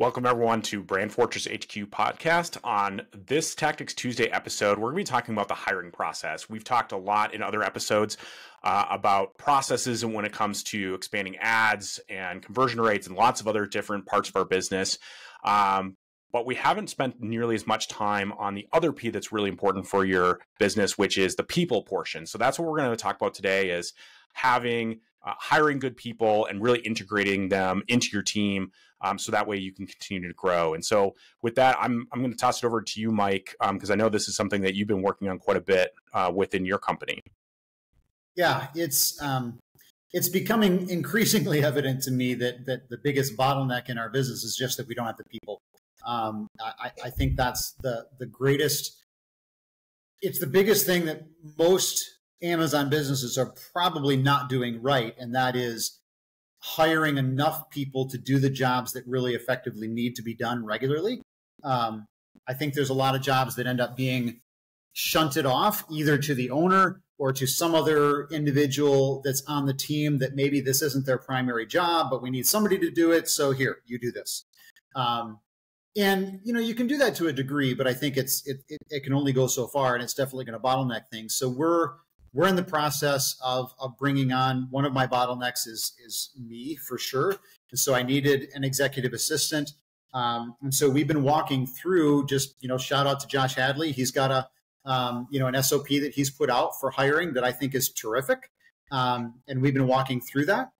Welcome, everyone, to Brand Fortress HQ podcast. On this Tactics Tuesday episode, we're going to be talking about the hiring process. We've talked a lot in other episodes about processes and when it comes to expanding ads and conversion rates and lots of other different parts of our business. But we haven't spent nearly as much time on the other P that's really important for your business, which is the people portion. So that's what we're going to talk about today, is hiring good people and really integrating them into your team, so that way you can continue to grow. And so with that, I'm going to toss it over to you, Mike, because I know this is something that you've been working on quite a bit within your company. Yeah, it's becoming increasingly evident to me that the biggest bottleneck in our business is just that we don't have the people. I think that's the greatest. It's the biggest thing that most Amazon businesses are probably not doing right, and that is hiring enough people to do the jobs that really effectively need to be done regularly. I think there's a lot of jobs that end up being shunted off either to the owner or to some other individual that's on the team that maybe this isn't their primary job, but we need somebody to do it. So here, you do this. And you can do that to a degree, but I think it can only go so far, and it's definitely going to bottleneck things. So we're in the process of bringing on. One of my bottlenecks is me, for sure. And so I needed an executive assistant. And so we've been walking through, just, shout out to Josh Hadley. He's got an SOP that he's put out for hiring that I think is terrific. And we've been walking through that.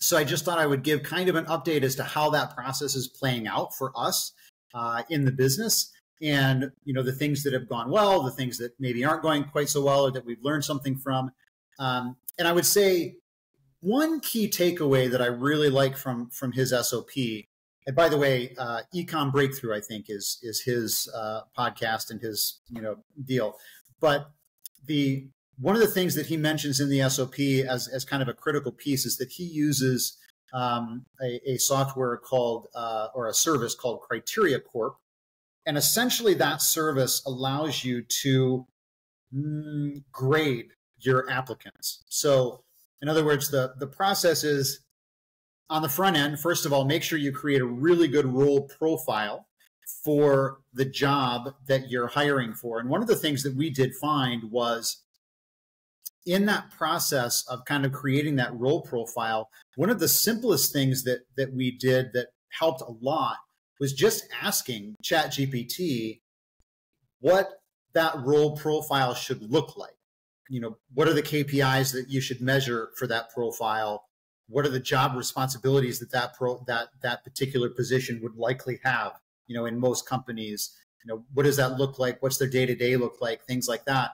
So I just thought I would give kind of an update as to how that process is playing out for us in the business. And, the things that have gone well, the things that maybe aren't going quite so well, or that we've learned something from. And I would say one key takeaway that I really like from his SOP, and by the way, Ecom Breakthrough, I think, is his podcast and his, deal. But one of the things that he mentions in the SOP as kind of a critical piece is that he uses a software called, or a service called CriteriaCorp. And essentially that service allows you to grade your applicants. So in other words, the process is, on the front end, first of all, make sure you create a really good role profile for the job that you're hiring for. And one of the things that we did find was, in that process of kind of creating that role profile, one of the simplest things that we did that helped a lot was just asking ChatGPT what that role profile should look like. What are the KPIs that you should measure for that profile? What are the job responsibilities that particular position would likely have, in most companies? What does that look like? What's their day-to-day look like? Things like that.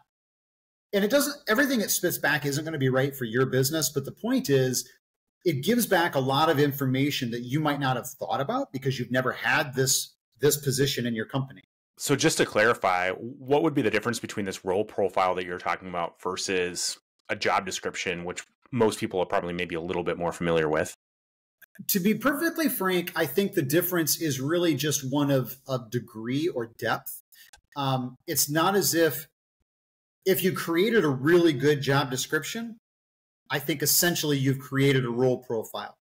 And everything it spits back isn't going to be right for your business, but the point is, it gives back a lot of information that you might not have thought about because you've never had this position in your company. So just to clarify, what would be the difference between this role profile that you're talking about versus a job description, which most people are probably maybe a little bit more familiar with? To be perfectly frank, I think the difference is really just one of degree or depth. It's not as if you created a really good job description, I think essentially you've created a role profile.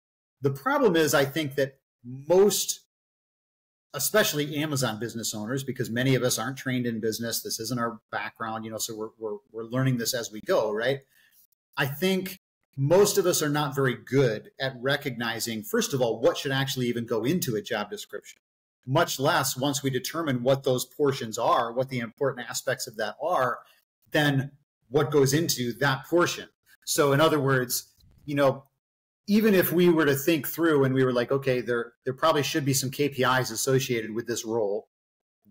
The problem is, I think that most, especially Amazon business owners, because many of us aren't trained in business, this isn't our background, so we're learning this as we go, right? I think most of us are not very good at recognizing, first of all, what should actually even go into a job description, much less once we determine what those portions are, what the important aspects of that are, then what goes into that portion. So in other words, even if we were to think through and we were like, okay, there probably should be some KPIs associated with this role.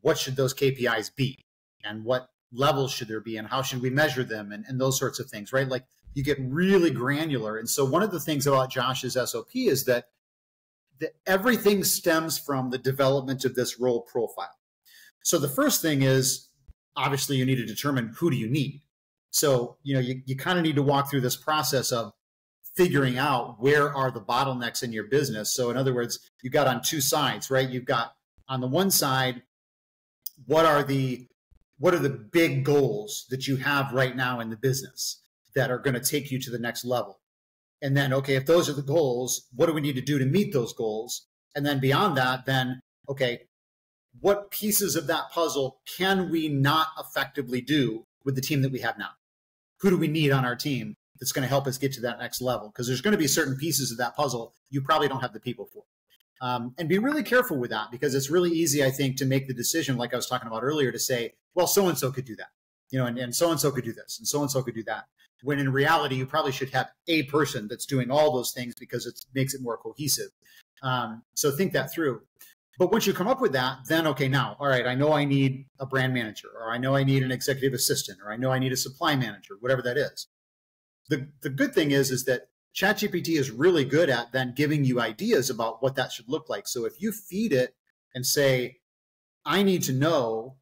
What should those KPIs be? And what levels should there be? And how should we measure them? And those sorts of things, right? Like, you get really granular. And so one of the things about Josh's SOP is that everything stems from the development of this role profile. So the first thing is, obviously, you need to determine, who do you need? So, you kind of need to walk through this process of figuring out where are the bottlenecks in your business. So in other words, you've got on two sides, right? You've got on the one side, what are the big goals that you have right now in the business that are going to take you to the next level? And then, okay, if those are the goals, what do we need to do to meet those goals? And then beyond that, then, okay, what pieces of that puzzle can we not effectively do with the team that we have now? Who do we need on our team that's going to help us get to that next level? Because there's going to be certain pieces of that puzzle you probably don't have the people for. And be really careful with that, because it's really easy, I think, to make the decision, like I was talking about earlier, to say, well, so-and-so could do that, and so-and-so could do this, and so-and-so could do that. When in reality, you probably should have a person that's doing all those things, because it makes it more cohesive. So think that through. But once you come up with that, then, okay, now, all right, I know I need a brand manager, or I know I need an executive assistant, or I know I need a supply manager, whatever that is. The good thing is that ChatGPT is really good at then giving you ideas about what that should look like. So if you feed it and say, I need to know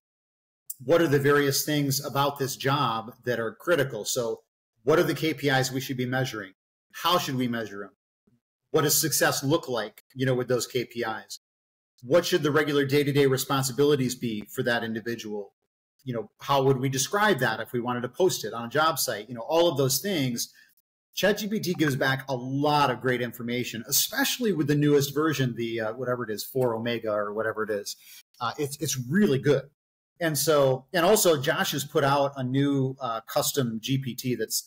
what are the various things about this job that are critical. So what are the KPIs we should be measuring? How should we measure them? What does success look like, with those KPIs? What should the regular day-to-day responsibilities be for that individual? How would we describe that if we wanted to post it on a job site? All of those things. ChatGPT gives back a lot of great information, especially with the newest version, the whatever it is, 4 Omega or whatever it is. It's really good. And also Josh has put out a new custom GPT that's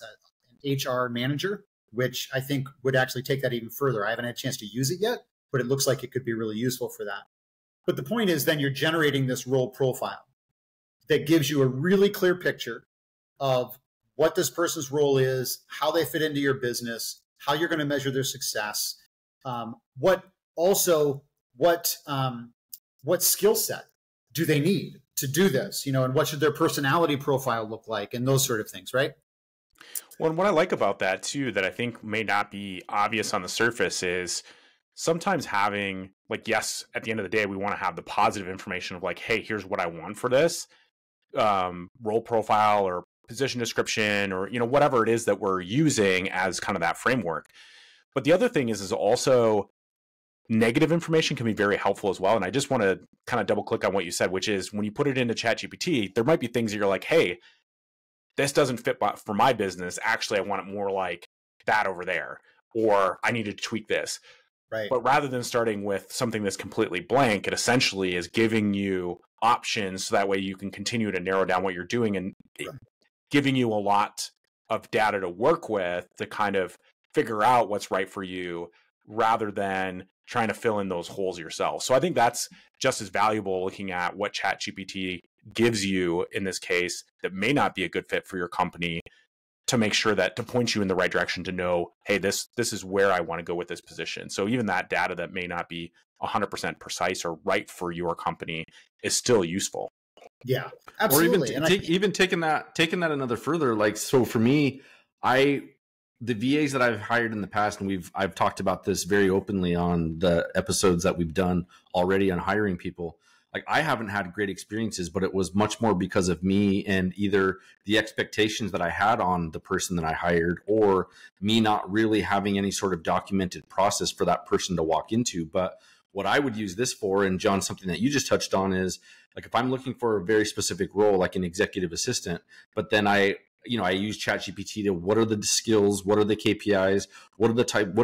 an HR manager, which I think would actually take that even further. I haven't had a chance to use it yet, but it looks like it could be really useful for that. But the point is, then you're generating this role profile that gives you a really clear picture of what this person's role is, how they fit into your business, how you're going to measure their success, what skill set do they need to do this, and what should their personality profile look like, and those sort of things, right? Well, and what I like about that too, that I think may not be obvious on the surface, is sometimes having, like, yes, at the end of the day, we want to have the positive information of like, hey, here's what I want for this role profile or position description, or whatever it is that we're using as kind of that framework. But the other thing is also negative information can be very helpful as well. And I just want to kind of double click on what you said, which is when you put it into ChatGPT, there might be things that you're like, hey, this doesn't fit for my business. Actually, I want it more like that over there, or I need to tweak this. Right. But rather than starting with something that's completely blank, it essentially is giving you options, so that way you can continue to narrow down what you're doing, and giving you a lot of data to work with to kind of figure out what's right for you, rather than trying to fill in those holes yourself. So I think that's just as valuable, looking at what ChatGPT gives you in this case that may not be a good fit for your company, to make sure that, to point you in the right direction, to know, hey, this is where I want to go with this position. So even that data that may not be 100% precise or right for your company is still useful. Yeah, absolutely. Or even taking that another further, like, so for me, the VAs that I've hired in the past, and I've talked about this very openly on the episodes that we've done already on hiring people. Like, I haven't had great experiences, but it was much more because of me and either the expectations that I had on the person that I hired, or me not really having any sort of documented process for that person to walk into. But what I would use this for, and John, something that you just touched on, is like, if I'm looking for a very specific role, like an executive assistant, but then I use ChatGPT to, what are the skills, what are the KPIs, what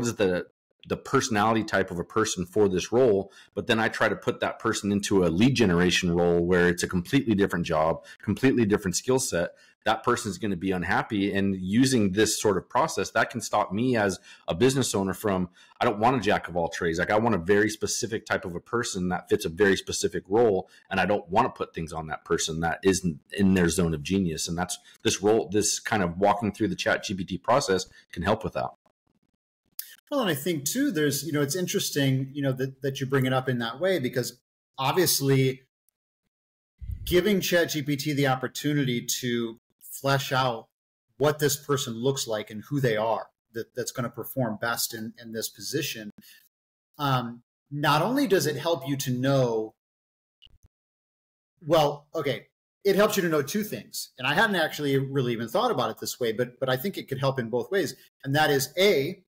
is the personality type of a person for this role, but then I try to put that person into a lead generation role where it's a completely different job, completely different skill set. That person's going to be unhappy. And using this sort of process, that can stop me as a business owner from, I don't want a jack of all trades. Like, I want a very specific type of a person that fits a very specific role. And I don't want to put things on that person that isn't in their zone of genius. And that's this kind of walking through the ChatGPT process can help with that. Well, and I think too, there's, it's interesting, that you bring it up in that way, because obviously giving ChatGPT the opportunity to flesh out what this person looks like and who they are, that's going to perform best in this position. Not only does it help you to know, well, okay, it helps you to know two things. And I hadn't actually really even thought about it this way, but I think it could help in both ways. And that is, A,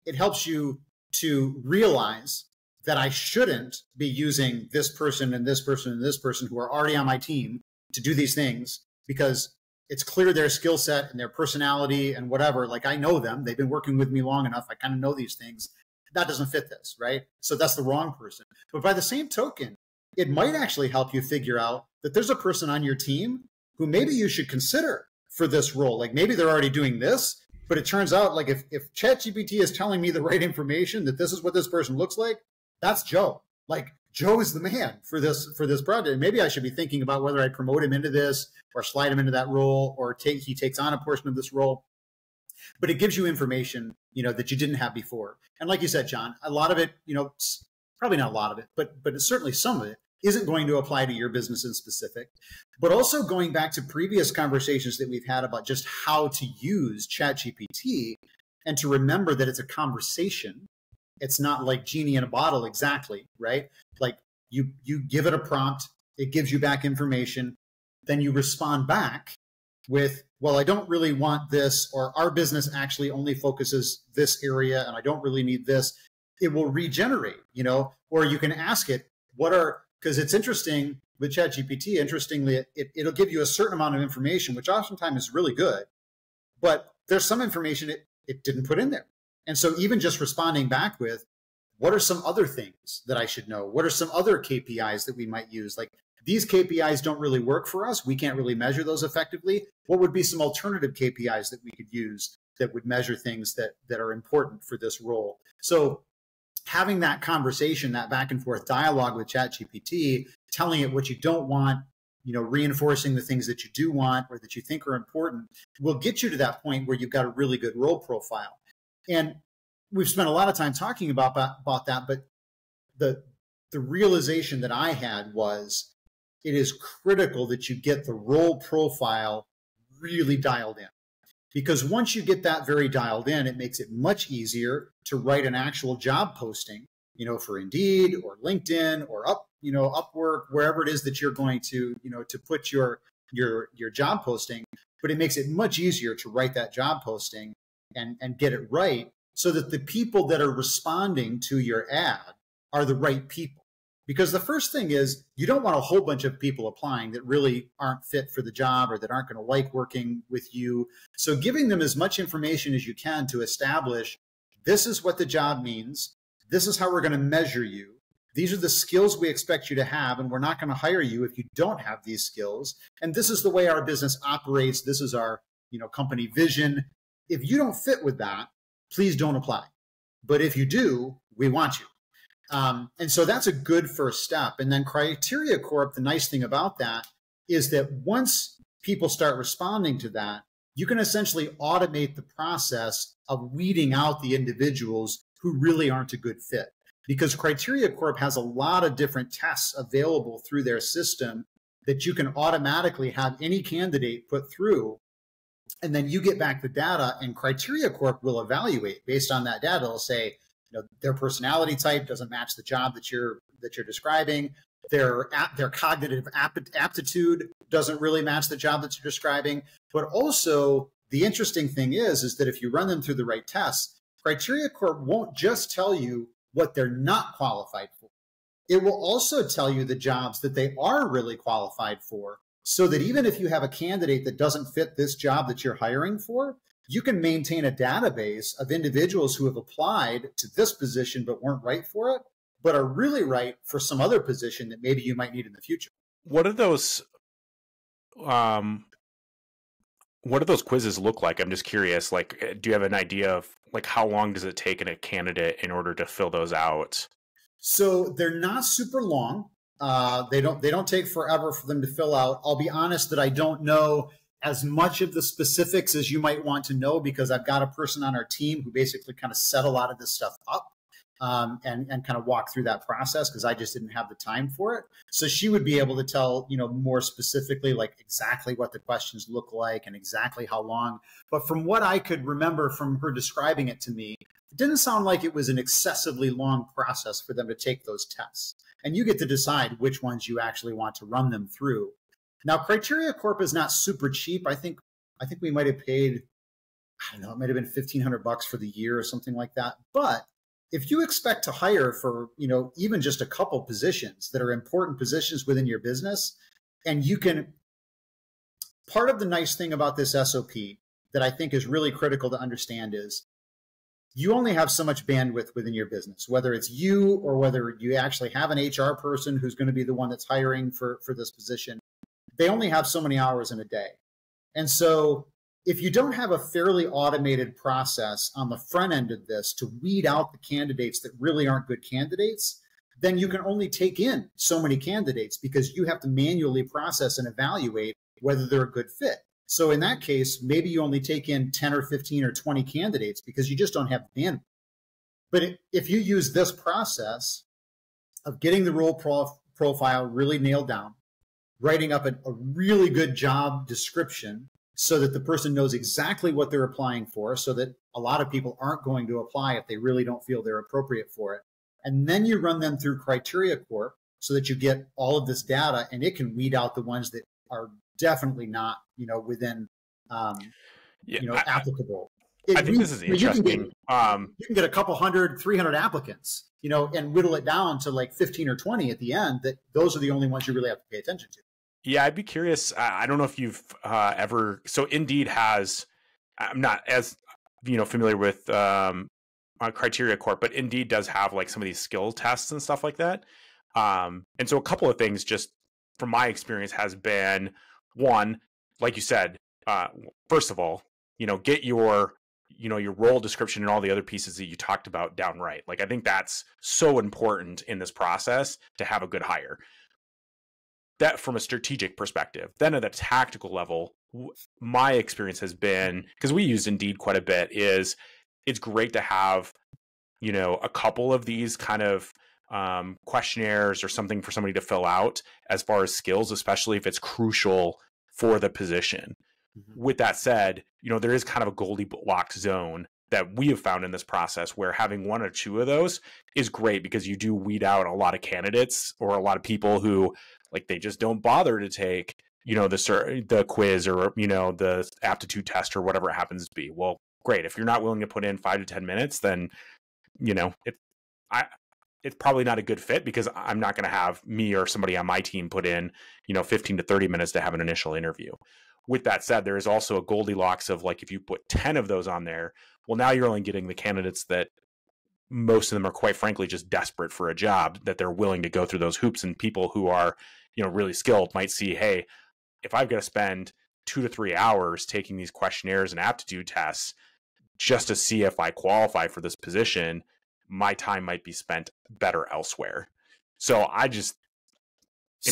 it helps you to realize that I shouldn't be using this person and this person and this person who are already on my team to do these things, because it's clear their skill set and their personality and whatever. Like, I know them. They've been working with me long enough. I kind of know these things. that doesn't fit this, right? So that's the wrong person. But by the same token, it might actually help you figure out that there's a person on your team who maybe you should consider for this role. Like maybe they're already doing this, but it turns out like if ChatGPT is telling me the right information, that this is what this person looks like, that's Joe. Like Joe is the man for this project. And maybe I should be thinking about whether I promote him into this or slide him into that role, or he takes on a portion of this role. But it gives you information, that you didn't have before. And like you said, John, a lot of it, probably not a lot of it, but certainly some of it isn't going to apply to your business in specific. But also going back to previous conversations that we've had about just how to use ChatGPT, and to remember that it's a conversation. It's not like genie in a bottle exactly, right? Like you give it a prompt, it gives you back information, then you respond back with, well, I don't really want this, or our business actually only focuses this area and I don't really need this. It will regenerate, or you can ask it, because it's interesting with ChatGPT, interestingly, it'll give you a certain amount of information, which oftentimes is really good, but there's some information it didn't put in there. And so even just responding back with, what are some other things that I should know? What are some other KPIs that we might use? Like, these KPIs don't really work for us. We can't really measure those effectively. What would be some alternative KPIs that we could use that would measure things that are important for this role? So having that conversation, that back and forth dialogue with ChatGPT, telling it what you don't want, reinforcing the things that you do want or that you think are important, will get you to that point where you've got a really good role profile. And we've spent a lot of time talking about that, but the realization that I had was it is critical that you get the role profile really dialed in. Because once you get that very dialed in, it makes it much easier to write an actual job posting, for Indeed or LinkedIn or Upwork, wherever it is that you're going to, to put your job posting. But it makes it much easier to write that job posting and get it right, so that the people that are responding to your ad are the right people. Because the first thing is, you don't want a whole bunch of people applying that really aren't fit for the job or that aren't going to like working with you. So giving them as much information as you can to establish, this is what the job means. This is how we're going to measure you. These are the skills we expect you to have, and we're not going to hire you if you don't have these skills. And this is the way our business operates. This is our, company vision. If you don't fit with that, please don't apply. But if you do, we want you. And so that's a good first step. And then CriteriaCorp, the nice thing about that is that once people start responding to that, you can essentially automate the process of weeding out the individuals who really aren't a good fit. Because CriteriaCorp has a lot of different tests available through their system that you can automatically have any candidate put through. And then you get back the data, and CriteriaCorp will evaluate based on that data. It'll say, their personality type doesn't match the job that you're describing. Their cognitive aptitude doesn't really match the job that you're describing. But also, the interesting thing is that if you run them through the right tests, CriteriaCorp won't just tell you what they're not qualified for. It will also tell you the jobs that they are really qualified for, so that even if you have a candidate that doesn't fit this job that you're hiring for, you can maintain a database of individuals who have applied to this position but weren't right for it, but are really right for some other position that maybe you might need in the future. What do those quizzes look like? I'm just curious. Like, do you have an idea of like how long does it take a candidate in order to fill those out? So they're not super long. They don't take forever for them to fill out. I'll be honest that I don't know as much of the specifics as you might want to know, because I've got a person on our team who basically kind of set a lot of this stuff up and kind of walk through that process, because I just didn't have the time for it. So she would be able to tell, more specifically, like exactly what the questions look like and exactly how long. But from what I could remember from her describing it to me, it didn't sound like it was an excessively long process for them to take those tests. And you get to decide which ones you actually want to run them through. Now, CriteriaCorp is not super cheap. I think we might have paid, I don't know, it might have been $1,500 for the year or something like that. But if you expect to hire for, even just a couple positions that are important positions within your business, and you can, part of the nice thing about this SOP that I think is really critical to understand is you only have so much bandwidth within your business, whether it's you or whether you actually have an HR person who's going to be the one that's hiring for this position. They only have so many hours in a day. And so if you don't have a fairly automated process on the front end of this to weed out the candidates that really aren't good candidates, then you can only take in so many candidates because you have to manually process and evaluate whether they're a good fit. So in that case, maybe you only take in 10 or 15 or 20 candidates because you just don't have the bandwidth. But if you use this process of getting the role profile really nailed down, writing up a really good job description so that the person knows exactly what they're applying for, so that a lot of people aren't going to apply if they really don't feel they're appropriate for it. And then you run them through CriteriaCorp so that you get all of this data, and it can weed out the ones that are definitely not, within, applicable. I think this is interesting. You can get a couple 100, 300 applicants, and whittle it down to like 15 or 20 at the end. That those are the only ones you really have to pay attention to. Yeah, I'd be curious. I don't know if you've ever. So Indeed has. I'm not as familiar with CriteriaCorp, but Indeed does have like some of these skill tests and stuff like that. And so a couple of things, just from my experience, has been one, like you said. First of all, get your role description and all the other pieces that you talked about down right. Like I think that's so important in this process to have a good hire. That from a strategic perspective. Then at a tactical level, my experience has been, because we use Indeed quite a bit, is it's great to have, a couple of these kind of questionnaires or something for somebody to fill out as far as skills, especially if it's crucial for the position. Mm-hmm. With that said, there is kind of a Goldilocks zone that we have found in this process where having one or two of those is great because you do weed out a lot of candidates or a lot of people who like they just don't bother to take, the quiz or, the aptitude test or whatever it happens to be. Well, great. If you're not willing to put in 5 to 10 minutes, then, it's probably not a good fit because I'm not going to have me or somebody on my team put in, 15 to 30 minutes to have an initial interview. With that said, there is also a Goldilocks of like, if you put 10 of those on there, well, now you're only getting the candidates that most of them are quite frankly just desperate for a job, that they're willing to go through those hoops. And people who are, really skilled might see, hey, if I've got to spend 2 to 3 hours taking these questionnaires and aptitude tests just to see if I qualify for this position, my time might be spent better elsewhere. So I just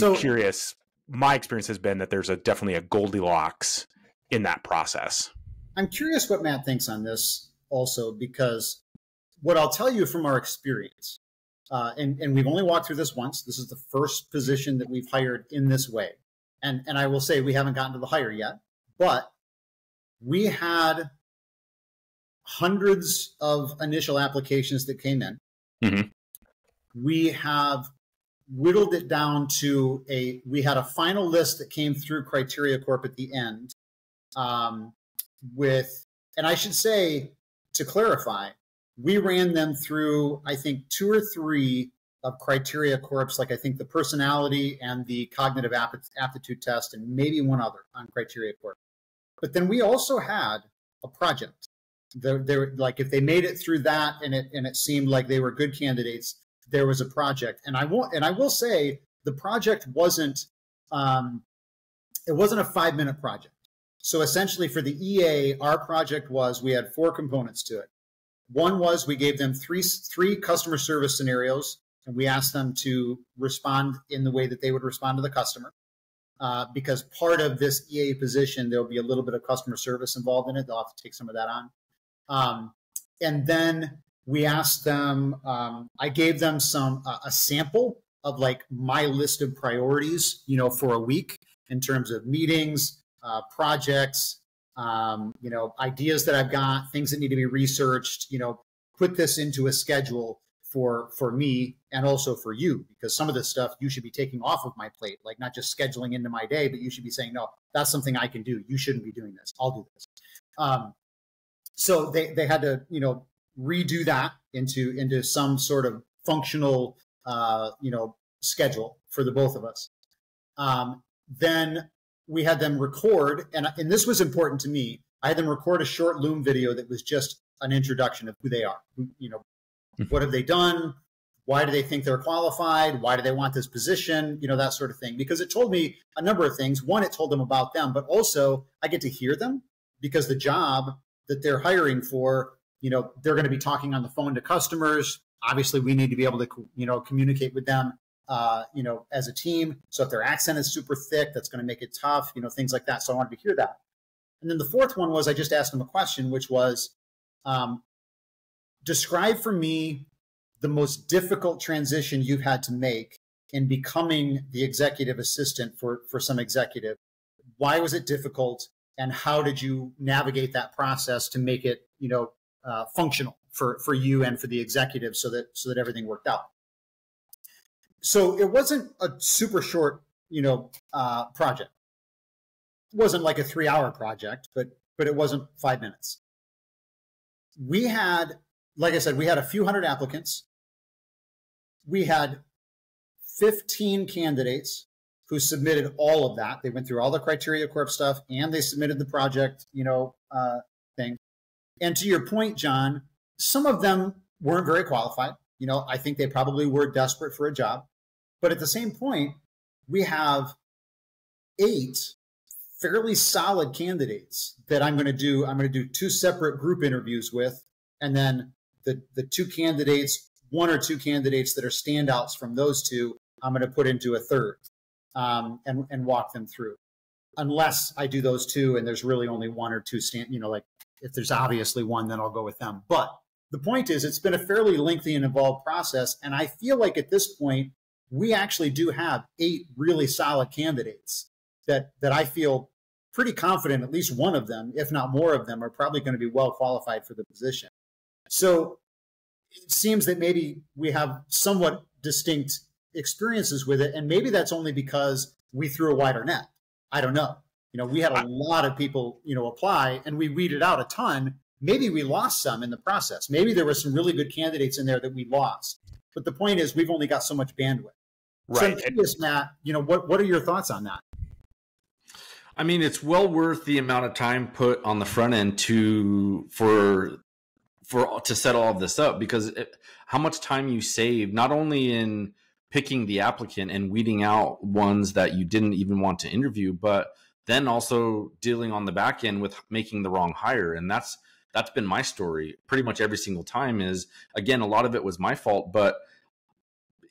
am curious. My experience has been that there's definitely a Goldilocks in that process. I'm curious what Matt thinks on this also, because what I'll tell you from our experience, and we've only walked through this once. This is the first position that we've hired in this way. And I will say we haven't gotten to the hire yet, but we had hundreds of initial applications that came in. Mm-hmm. We have whittled it down to we had a final list that came through CriteriaCorp at the end and I should say, to clarify, we ran them through, I think, 2 or 3 of CriteriaCorp's, like I think the personality and the cognitive aptitude test, and maybe one other on CriteriaCorp. But then we also had a project. They're like, if they made it through that and it seemed like they were good candidates, there was a project. And I will say the project wasn't a 5-minute project. So essentially for the EA, our project was, we had 4 components to it. One was we gave them three customer service scenarios, and we asked them to respond in the way that they would respond to the customer. Because part of this EA position, there'll be a little bit of customer service involved in it. They'll have to take some of that on. And then we asked them, I gave them a sample of like my list of priorities, for a week in terms of meetings, projects, ideas that I've got, things that need to be researched, put this into a schedule for me and also for you, because some of this stuff you should be taking off of my plate, like not just scheduling into my day, but you should be saying, no, that's something I can do. You shouldn't be doing this. I'll do this. So they had to, redo that into some sort of functional, schedule for the both of us. Then we had them record, and this was important to me. I had them record a short Loom video that was just an introduction of who they are. What have they done? Why do they think they're qualified? Why do they want this position? That sort of thing. Because it told me a number of things. One, it told them about them, but also I get to hear them, because the job that they're hiring for, they're going to be talking on the phone to customers. Obviously, we need to be able to, communicate with them, as a team. So if their accent is super thick, that's going to make it tough, things like that. So I wanted to hear that. And then the fourth one was I just asked them a question, which was, describe for me the most difficult transition you've had to make in becoming the executive assistant for some executive. Why was it difficult, and how did you navigate that process to make it, functional for you and for the executive, so that everything worked out? So it wasn't a super short, project. It wasn't like a 3-hour project, but it wasn't 5 minutes. We had, like I said, we had a few hundred applicants. We had 15 candidates who submitted all of that. They went through all the CriteriaCorp stuff, and they submitted the project, thing. And to your point, John, some of them weren't very qualified. I think they probably were desperate for a job. But at the same point, we have 8 fairly solid candidates that I'm going to do 2 separate group interviews with, and then the 1 or 2 candidates that are standouts from those 2, I'm going to put into a third, and walk them through. Unless I do those 2 and there's really only 1 or 2 like if there's obviously 1, then I'll go with them. But the point is, it's been a fairly lengthy and involved process, and I feel like at this point we actually do have 8 really solid candidates that I feel pretty confident at least one of them, if not more of them, are probably going to be well qualified for the position. So it seems that maybe we have somewhat distinct experiences with it, and maybe that's only because we threw a wider net. I don't know. We had a lot of people, apply, and we weeded out a ton. Maybe we lost some in the process. Maybe there were some really good candidates in there that we lost. But the point is, we've only got so much bandwidth. Right. So I'm curious, Matt, what are your thoughts on that? I mean, it's well worth the amount of time put on the front end to set all of this up, because how much time you save, not only in picking the applicant and weeding out ones that you didn't even want to interview, but then also dealing on the back end with making the wrong hire. And that's been my story pretty much every single time. Is, again, a lot of it was my fault, but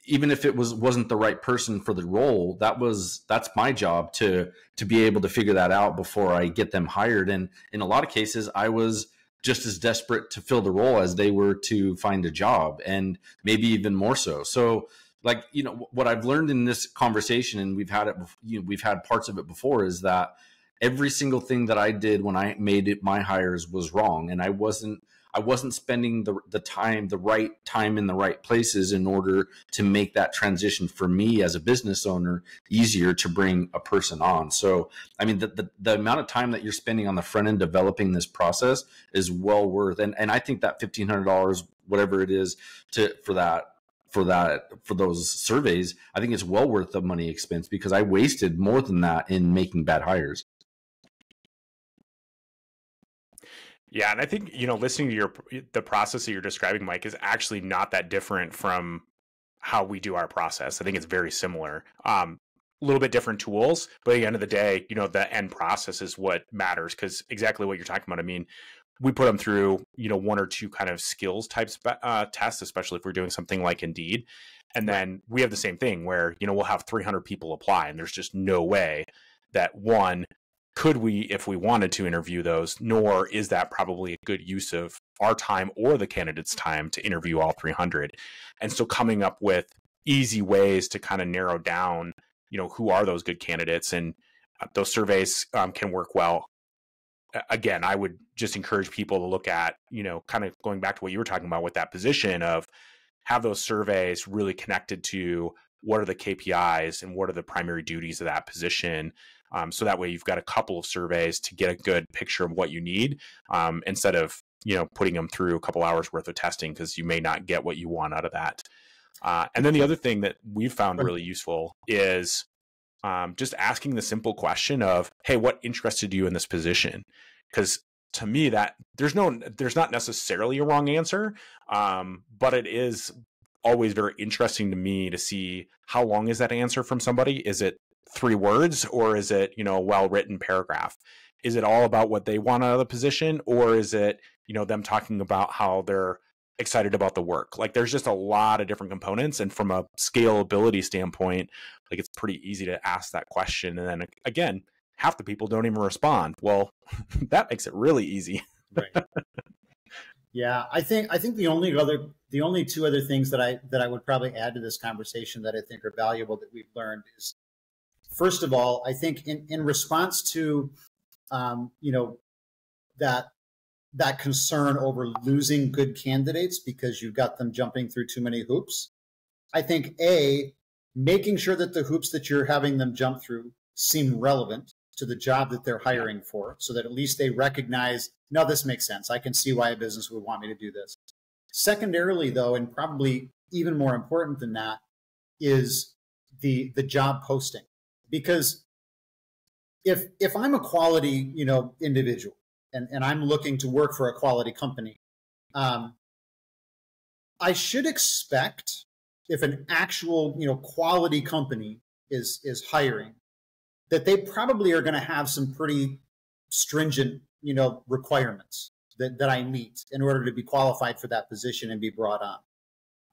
even if it wasn't the right person for the role, that's my job to be able to figure that out before I get them hired. And in a lot of cases, I was just as desperate to fill the role as they were to find a job, and maybe even more so. So, like, what I've learned in this conversation, and we've had parts of it before, is that every single thing that I did when I made it my hires was wrong, and I wasn't spending the right time in the right places in order to make that transition for me as a business owner easier to bring a person on. So, I mean, the amount of time that you're spending on the front end developing this process is well worth, and I think that $1,500, whatever it is, for those surveys, I think it's well worth the money expense, because I wasted more than that in making bad hires. Yeah, and I think, listening to the process that you're describing, Mike, is actually not that different from how we do our process. I think it's very similar. A little bit different tools, but at the end of the day, the end process is what matters, because exactly what you're talking about. I mean, we put them through, 1 or 2 kind of skills types tests, especially if we're doing something like Indeed. And then we have the same thing where, we'll have 300 people apply, and there's just no way that, one, could we, if we wanted to, interview those, nor is that probably a good use of our time or the candidate's time to interview all 300. And so coming up with easy ways to kind of narrow down, who are those good candidates, and those surveys can work well. Again, I would just encourage people to look at, kind of going back to what you were talking about with that position of have those surveys really connected to what are the KPIs and what are the primary duties of that position. So that way you've got a couple of surveys to get a good picture of what you need, instead of, putting them through a couple hours worth of testing, because you may not get what you want out of that. And then the other thing that we've found really useful is just asking the simple question of, hey, what interested you in this position? Because to me, that there's not necessarily a wrong answer, but it is always very interesting to me to see how long is that answer from somebody. Is it 3 words, or is it, a well-written paragraph? Is it all about what they want out of the position, or is it, them talking about how they're excited about the work? Like, there's just a lot of different components, and from a scalability standpoint, like, it's pretty easy to ask that question, and then again, half the people don't even respond. Well, that makes it really easy. Right. Yeah, I think the only 2 other things that I would probably add to this conversation that I think are valuable that we've learned is, first of all, I think in response to that concern over losing good candidates because you've got them jumping through too many hoops, I think making sure that the hoops that you're having them jump through seem relevant to the job that they're hiring for, so that at least they recognize, no, this makes sense. I can see why a business would want me to do this. Secondarily, though, and probably even more important than that, is the job posting. Because if I'm a quality, individual and I'm looking to work for a quality company, I should expect, if an actual, quality company is hiring, that they probably are going to have some pretty stringent, requirements that I meet in order to be qualified for that position and be brought on.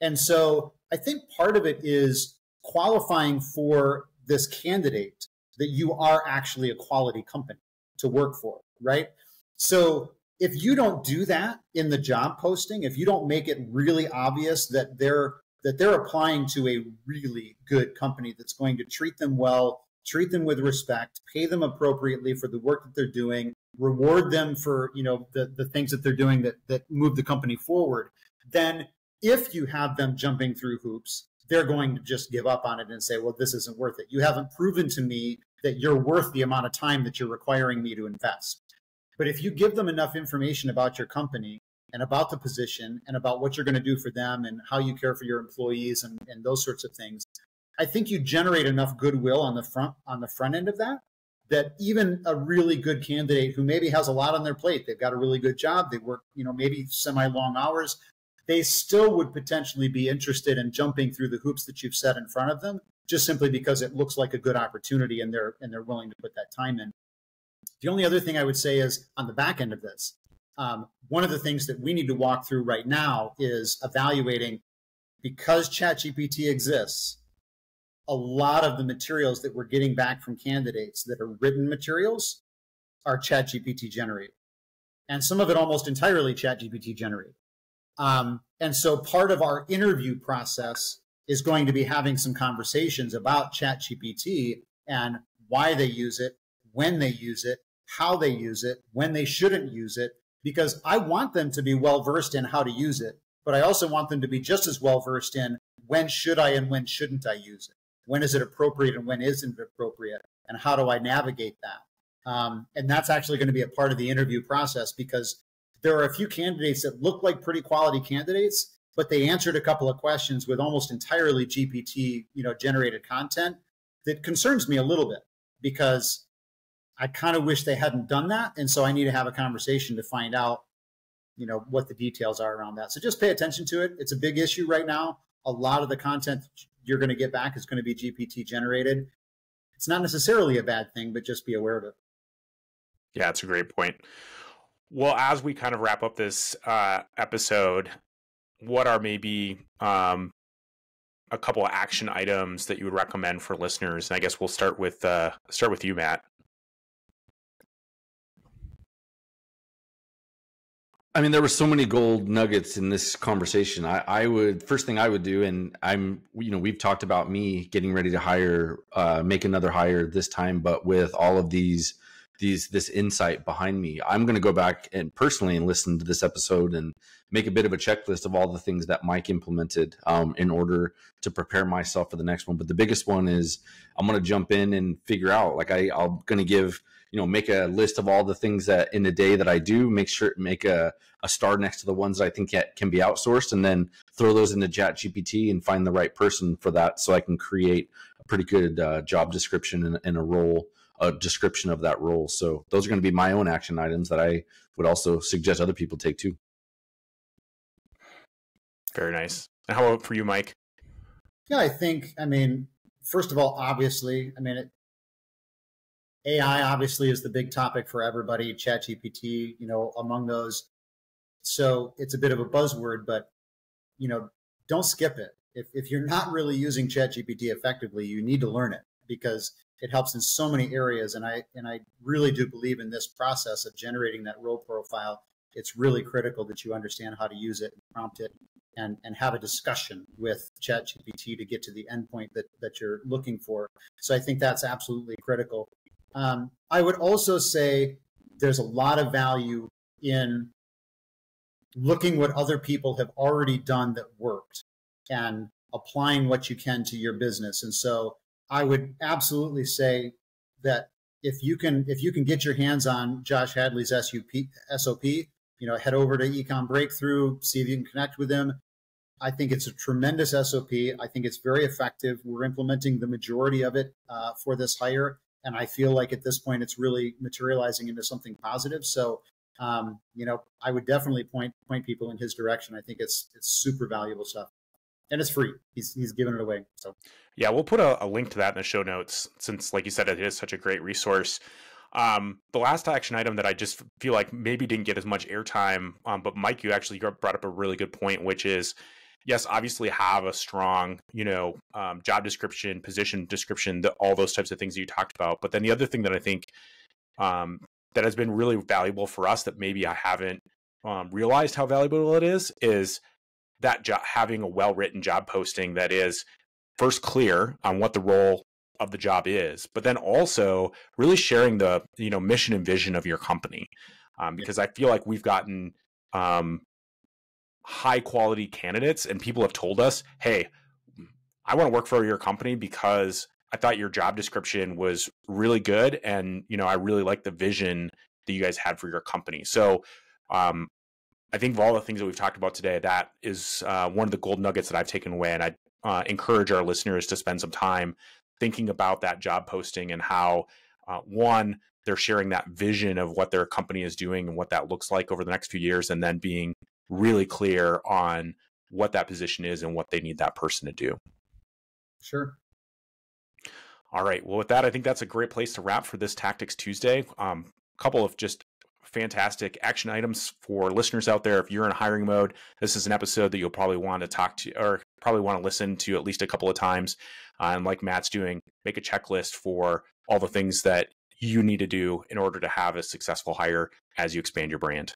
And so I think part of it is qualifying for this candidate that you are actually a quality company to work for, right? So if you don't do that in the job posting, if you don't make it really obvious that they're applying to a really good company that's going to treat them well, treat them with respect, pay them appropriately for the work that they're doing, reward them for, the things that they're doing that move the company forward, then if you have them jumping through hoops, they're going to just give up on it and say, well, this isn't worth it. You haven't proven to me that you're worth the amount of time that you're requiring me to invest. But if you give them enough information about your company and about the position and about what you're going to do for them and how you care for your employees and those sorts of things, I think you generate enough goodwill on the front end of that even a really good candidate who maybe has a lot on their plate, they've got a really good job, they work, maybe semi-long hours, they still would potentially be interested in jumping through the hoops that you've set in front of them, just simply because it looks like a good opportunity and they're willing to put that time in. The only other thing I would say is on the back end of this, one of the things that we need to walk through right now is evaluating, because ChatGPT exists, a lot of the materials that we're getting back from candidates that are written materials are ChatGPT generated. And some of it almost entirely ChatGPT generated. And so part of our interview process is going to be having some conversations about ChatGPT and why they use it, when they use it, how they use it, when they shouldn't use it, because I want them to be well-versed in how to use it, but I also want them to be just as well-versed in when should I and when shouldn't I use it? When is it appropriate and when isn't it appropriate? And how do I navigate that? And that's actually going to be a part of the interview process, because there are a few candidates that look like pretty quality candidates, but they answered a couple of questions with almost entirely GPT, generated content that concerns me a little bit, because I kind of wish they hadn't done that. And so I need to have a conversation to find out, what the details are around that. So just pay attention to it. It's a big issue right now. A lot of the content you're going to get back is going to be GPT generated. It's not necessarily a bad thing, but just be aware of it. Yeah, it's a great point. Well, as we kind of wrap up this episode, what are maybe a couple of action items that you would recommend for listeners? And I guess we'll start with you, Matt. I mean, there were so many gold nuggets in this conversation. First thing I would do, and we've talked about me getting ready to hire, make another hire this time, but with all of this insight behind me, I'm going to go back and personally listen to this episode and make a bit of a checklist of all the things that Mike implemented in order to prepare myself for the next one. But the biggest one is I'm going to jump in and figure out, I'm going to give, make a list of all the things that in a day that I do, make a star next to the ones that I think can be outsourced, and then throw those into ChatGPT and find the right person for that, so I can create a pretty good job description and a role a description of that role. So those are going to be my own action items that I would also suggest other people take too. Very nice. And how about for you, Mike? Yeah, I mean, first of all, obviously, AI obviously is the big topic for everybody, ChatGPT, among those. So it's a bit of a buzzword, but, don't skip it. If you're not really using ChatGPT effectively, you need to learn it because it helps in so many areas. And I really do believe in this process of generating that role profile. It's really critical that you understand how to use it and prompt it and have a discussion with ChatGPT to get to the endpoint that you're looking for. So I think that's absolutely critical. I would also say there's a lot of value in looking what other people have already done that worked and applying what you can to your business. And so I would absolutely say that if you can get your hands on Josh Hadley's SOP, head over to Ecom Breakthrough, see if you can connect with him. I think it's a tremendous SOP. I think it's very effective. We're implementing the majority of it for this hire. And I feel like at this point, it's really materializing into something positive. So, I would definitely point people in his direction. I think it's super valuable stuff, and it's free. He's giving it away. So, yeah, we'll put a link to that in the show notes since, like you said, it is such a great resource. The last action item that I just feel like maybe didn't get as much airtime, but Mike, you actually brought up a really good point, which is, yes, obviously have a strong, job description, position description, all those types of things that you talked about. But then the other thing that I think that has been really valuable for us that maybe I haven't realized how valuable it is that having a well-written job posting that is first clear on what the role of the job is, but then also really sharing the, mission and vision of your company. Because I feel like we've gotten high quality candidates and people have told us, hey, I want to work for your company because I thought your job description was really good. And, I really like the vision that you guys had for your company. So I think of all the things that we've talked about today, that is one of the gold nuggets that I've taken away. And I encourage our listeners to spend some time thinking about that job posting and how, one, they're sharing that vision of what their company is doing and what that looks like over the next few years, and then being really clear on what that position is and what they need that person to do. Sure. All right. Well, with that, I think that's a great place to wrap for this Tactics Tuesday. A couple of just fantastic action items for listeners out there. If you're in hiring mode, this is an episode that you'll probably want to talk to or probably want to listen to at least a couple of times. And like Matt's doing, make a checklist for all the things that you need to do in order to have a successful hire as you expand your brand.